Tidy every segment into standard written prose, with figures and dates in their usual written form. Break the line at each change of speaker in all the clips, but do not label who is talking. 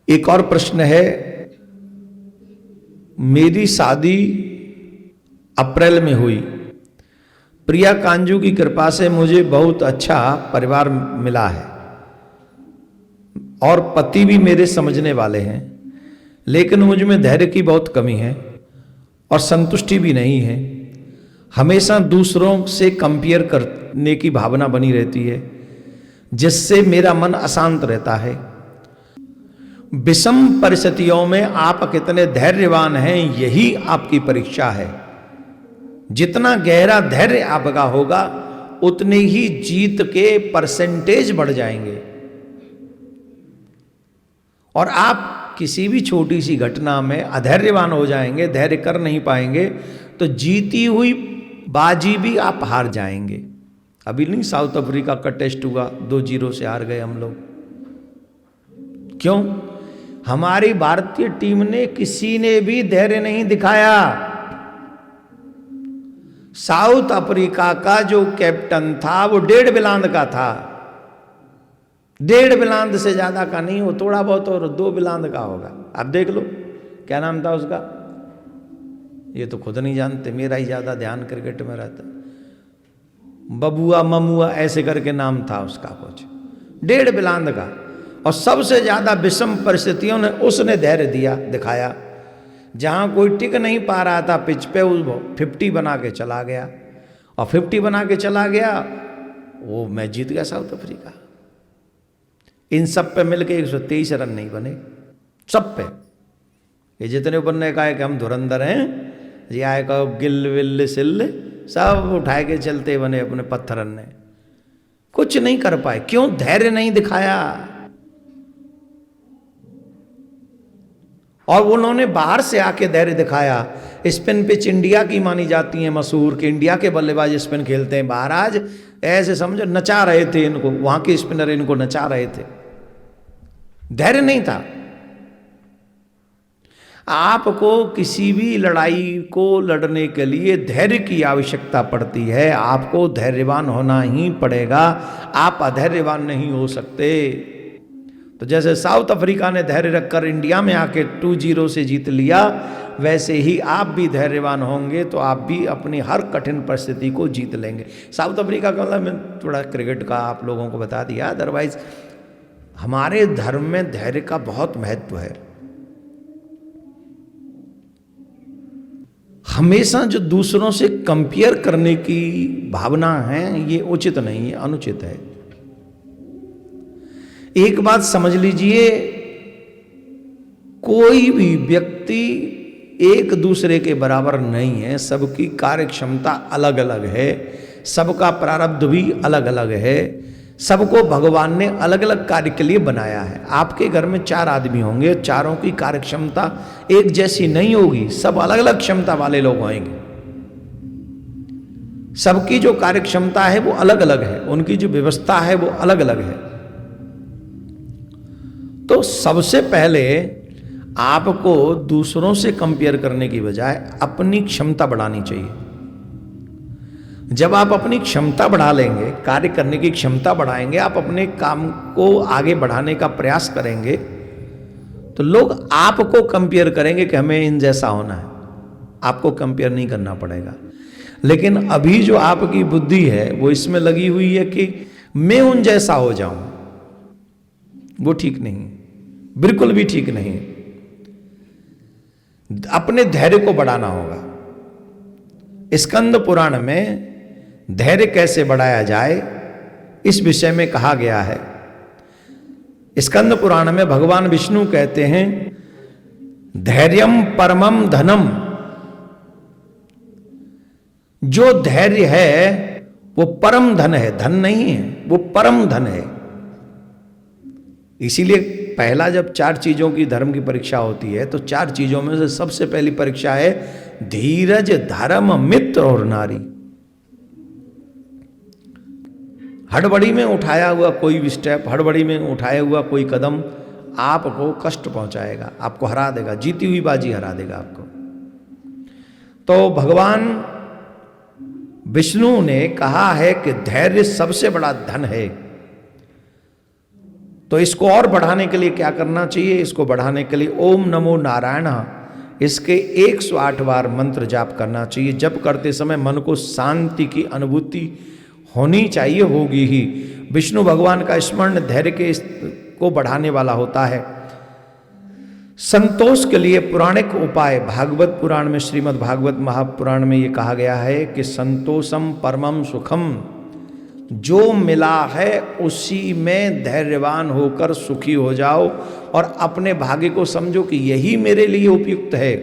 एक और प्रश्न है, मेरी शादी अप्रैल में हुई। प्रिया कांजू की कृपा से मुझे बहुत अच्छा परिवार मिला है और पति भी मेरे समझने वाले हैं, लेकिन मुझ में धैर्य की बहुत कमी है और संतुष्टि भी नहीं है। हमेशा दूसरों से कंपेयर करने की भावना बनी रहती है, जिससे मेरा मन अशांत रहता है। विषम परिस्थितियों में आप कितने धैर्यवान हैं, यही आपकी परीक्षा है। जितना गहरा धैर्य आपका होगा, उतने ही जीत के परसेंटेज बढ़ जाएंगे और आप किसी भी छोटी सी घटना में अधैर्यवान हो जाएंगे, धैर्य कर नहीं पाएंगे, तो जीती हुई बाजी भी आप हार जाएंगे। अभी नहीं साउथ अफ्रीका का टेस्ट हुआ, 2-0 से हार गए हम लोग। क्यों? हमारी भारतीय टीम ने किसी ने भी धैर्य नहीं दिखाया। साउथ अफ्रीका का जो कैप्टन था वो 1.5 बिलांद का था। 1.5 बिलांद से ज्यादा का नहीं, हो थोड़ा बहुत और 2 बिलांद का होगा। आप देख लो क्या नाम था उसका, ये तो खुद नहीं जानते, मेरा ही ज्यादा ध्यान क्रिकेट में रहता। बबुआ ममुआ ऐसे करके नाम था उसका कुछ, 1.5 बिलांद का। और सबसे ज्यादा विषम परिस्थितियों ने उसने धैर्य दिखाया। जहां कोई टिक नहीं पा रहा था पिच पे, वो 50 बना के चला गया, और 50 बना के चला गया, वो मैच जीत गया साउथ अफ्रीका। इन सब पे मिलके 123 रन नहीं बने, सब पे। ये जितने ऊपर ने कहा है कि हम धुरंधर हैं, ये आए कहो गिल विल सिल, सब उठाए के चलते बने अपने पत्थर ने, कुछ नहीं कर पाए। क्यों? धैर्य नहीं दिखाया। और उन्होंने बाहर से आके धैर्य दिखाया। स्पिन पिच इंडिया की मानी जाती है मशहूर, कि इंडिया के बल्लेबाज स्पिन खेलते हैं बाहर। आज ऐसे समझो नचा रहे थे इनको, वहां के स्पिनर इनको नचा रहे थे। धैर्य नहीं था। आपको किसी भी लड़ाई को लड़ने के लिए धैर्य की आवश्यकता पड़ती है। आपको धैर्यवान होना ही पड़ेगा, आप अधैर्यवान नहीं हो सकते। तो जैसे साउथ अफ्रीका ने धैर्य रखकर इंडिया में आके 2-0 से जीत लिया, वैसे ही आप भी धैर्यवान होंगे तो आप भी अपनी हर कठिन परिस्थिति को जीत लेंगे। साउथ अफ्रीका का मतलब मैं थोड़ा क्रिकेट का आप लोगों को बता दिया, अदरवाइज हमारे धर्म में धैर्य का बहुत महत्व है। हमेशा जो दूसरों से कंपेयर करने की भावना है, ये उचित नहीं है, अनुचित है। एक बात समझ लीजिए, कोई भी व्यक्ति एक दूसरे के बराबर नहीं है। सबकी कार्य क्षमता अलग अलग है, सबका प्रारब्ध भी अलग अलग है। सबको भगवान ने अलग अलग कार्य के लिए बनाया है। आपके घर में 4 आदमी होंगे, चारों की कार्य क्षमता एक जैसी नहीं होगी, सब अलग अलग क्षमता वाले लोग होंगे। सबकी जो कार्य क्षमता है वो अलग अलग है, उनकी जो व्यवस्था है वो अलग अलग है। तो सबसे पहले आपको दूसरों से कंपेयर करने की बजाय अपनी क्षमता बढ़ानी चाहिए। जब आप अपनी क्षमता बढ़ा लेंगे, कार्य करने की क्षमता बढ़ाएंगे, आप अपने काम को आगे बढ़ाने का प्रयास करेंगे, तो लोग आपको कंपेयर करेंगे कि हमें इन जैसा होना है। आपको कंपेयर नहीं करना पड़ेगा। लेकिन अभी जो आपकी बुद्धि है वो इसमें लगी हुई है कि मैं उन जैसा हो जाऊं, वो ठीक नहीं, बिल्कुल भी ठीक नहीं। अपने धैर्य को बढ़ाना होगा। स्कंद पुराण में धैर्य कैसे बढ़ाया जाए, इस विषय में कहा गया है। स्कंद पुराण में भगवान विष्णु कहते हैं, धैर्यम परमम धनम। जो धैर्य है वो परम धन है, धन नहीं है, वो परम धन है। इसीलिए पहला जब 4 चीजों की धर्म की परीक्षा होती है, तो 4 चीजों में से सबसे पहली परीक्षा है धीरज, धर्म, मित्र और नारी। हड़बड़ी में उठाया हुआ कोई भी स्टेप, हड़बड़ी में उठाया हुआ कोई कदम आपको कष्ट पहुंचाएगा, आपको हरा देगा, जीती हुई बाजी हरा देगा आपको। तो भगवान विष्णु ने कहा है कि धैर्य सबसे बड़ा धन है। तो इसको और बढ़ाने के लिए क्या करना चाहिए? इसको बढ़ाने के लिए ओम नमो नारायण इसके 108 बार मंत्र जाप करना चाहिए। जप करते समय मन को शांति की अनुभूति होनी चाहिए, होगी ही। विष्णु भगवान का स्मरण धैर्य के को बढ़ाने वाला होता है। संतोष के लिए पुराणिक उपाय भागवत पुराण में, श्रीमद् भागवत महापुराण में ये कहा गया है कि संतोषम परमम सुखम, जो मिला है उसी में धैर्यवान होकर सुखी हो जाओ और अपने भाग्य को समझो कि यही मेरे लिए उपयुक्त है।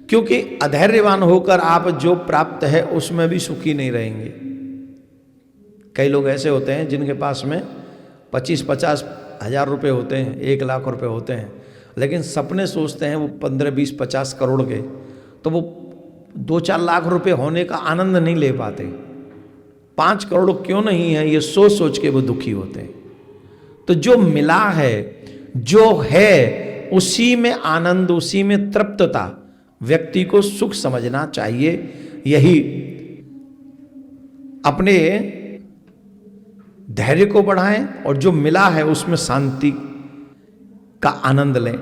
क्योंकि अधैर्यवान होकर आप जो प्राप्त है उसमें भी सुखी नहीं रहेंगे। कई लोग ऐसे होते हैं जिनके पास में 25-50 हजार रुपए होते हैं, 1 लाख रुपए होते हैं, लेकिन सपने सोचते हैं वो 15-20-50 करोड़ के, तो वो 2-4 लाख रुपए होने का आनंद नहीं ले पाते। 5 करोड़ क्यों नहीं है ये सोच सोच के वो दुखी होते हैं। तो जो मिला है, जो है, उसी में आनंद, उसी में तृप्तता व्यक्ति को सुख समझना चाहिए। यही अपने धैर्य को बढ़ाएं और जो मिला है उसमें शांति का आनंद लें।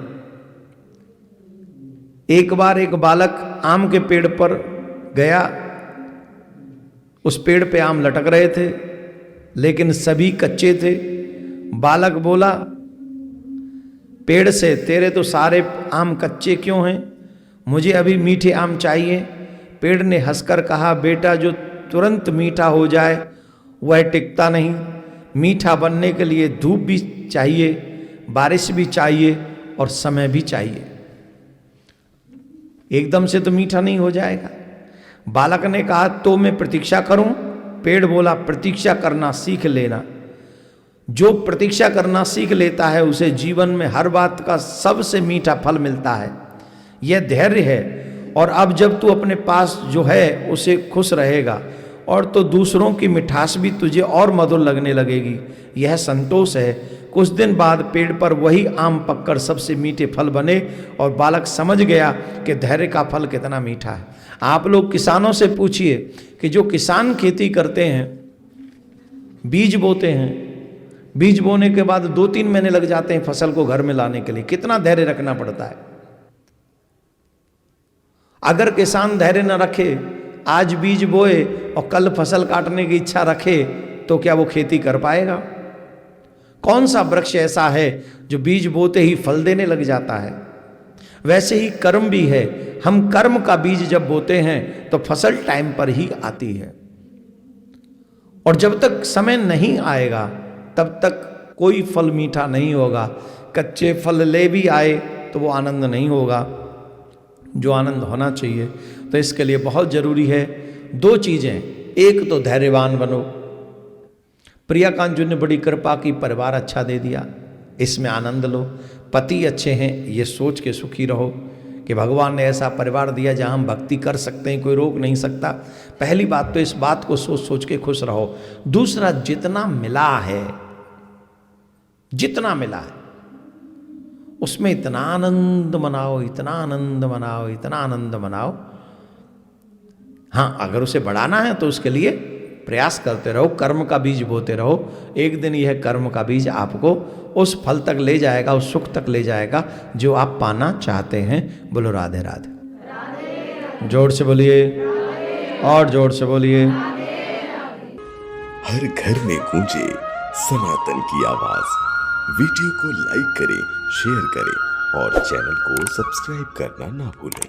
एक बार एक बालक आम के पेड़ पर गया, उस पेड़ पे आम लटक रहे थे लेकिन सभी कच्चे थे। बालक बोला, पेड़ से तेरे तो सारे आम कच्चे क्यों हैं, मुझे अभी मीठे आम चाहिए। पेड़ ने हंसकर कहा, बेटा जो तुरंत मीठा हो जाए वह टिकता नहीं, मीठा बनने के लिए धूप भी चाहिए, बारिश भी चाहिए और समय भी चाहिए, एकदम से तो मीठा नहीं हो जाएगा। बालक ने कहा, तो मैं प्रतीक्षा करूं? पेड़ बोला, प्रतीक्षा करना सीख लेना। जो प्रतीक्षा करना सीख लेता है उसे जीवन में हर बात का सबसे मीठा फल मिलता है। यह धैर्य है। और अब जब तू अपने पास जो है उसे खुश रहेगा और तो दूसरों की मिठास भी तुझे और मधुर लगने लगेगी। यह संतोष है। कुछ दिन बाद पेड़ पर वही आम पककर सबसे मीठे फल बने और बालक समझ गया कि धैर्य का फल कितना मीठा है। आप लोग किसानों से पूछिए कि जो किसान खेती करते हैं, बीज बोते हैं, बीज बोने के बाद 2-3 महीने लग जाते हैं फसल को घर में लाने के लिए, कितना धैर्य रखना पड़ता है। अगर किसान धैर्य न रखे, आज बीज बोए और कल फसल काटने की इच्छा रखे, तो क्या वो खेती कर पाएगा? कौन सा वृक्ष ऐसा है जो बीज बोते ही फल देने लग जाता है? वैसे ही कर्म भी है। हम कर्म का बीज जब बोते हैं तो फसल टाइम पर ही आती है, और जब तक समय नहीं आएगा तब तक कोई फल मीठा नहीं होगा। कच्चे फल ले भी आए तो वो आनंद नहीं होगा जो आनंद होना चाहिए। तो इसके लिए बहुत जरूरी है 2 चीजें। एक तो धैर्यवान बनो। प्रिया कांजू ने बड़ी कृपा की, परिवार अच्छा दे दिया, इसमें आनंद लो। पति अच्छे हैं ये सोच के सुखी रहो कि भगवान ने ऐसा परिवार दिया जहां हम भक्ति कर सकते हैं, कोई रोक नहीं सकता। पहली बात तो इस बात को सोच सोच के खुश रहो। दूसरा, जितना मिला है, जितना मिला है उसमें इतना आनंद मनाओ, इतना आनंद मनाओ, इतना आनंद मनाओ। हाँ, अगर उसे बढ़ाना है तो उसके लिए प्रयास करते रहो, कर्म का बीज बोते रहो। एक दिन यह कर्म का बीज आपको उस फल तक ले जाएगा, उस सुख तक ले जाएगा जो आप पाना चाहते हैं। बोलो राधे राधे। जोर से बोलिए, और जोर से बोलिए।
हर घर में गूंजे सनातन की आवाज। वीडियो को लाइक करें, शेयर करें और चैनल को सब्सक्राइब करना ना भूलें।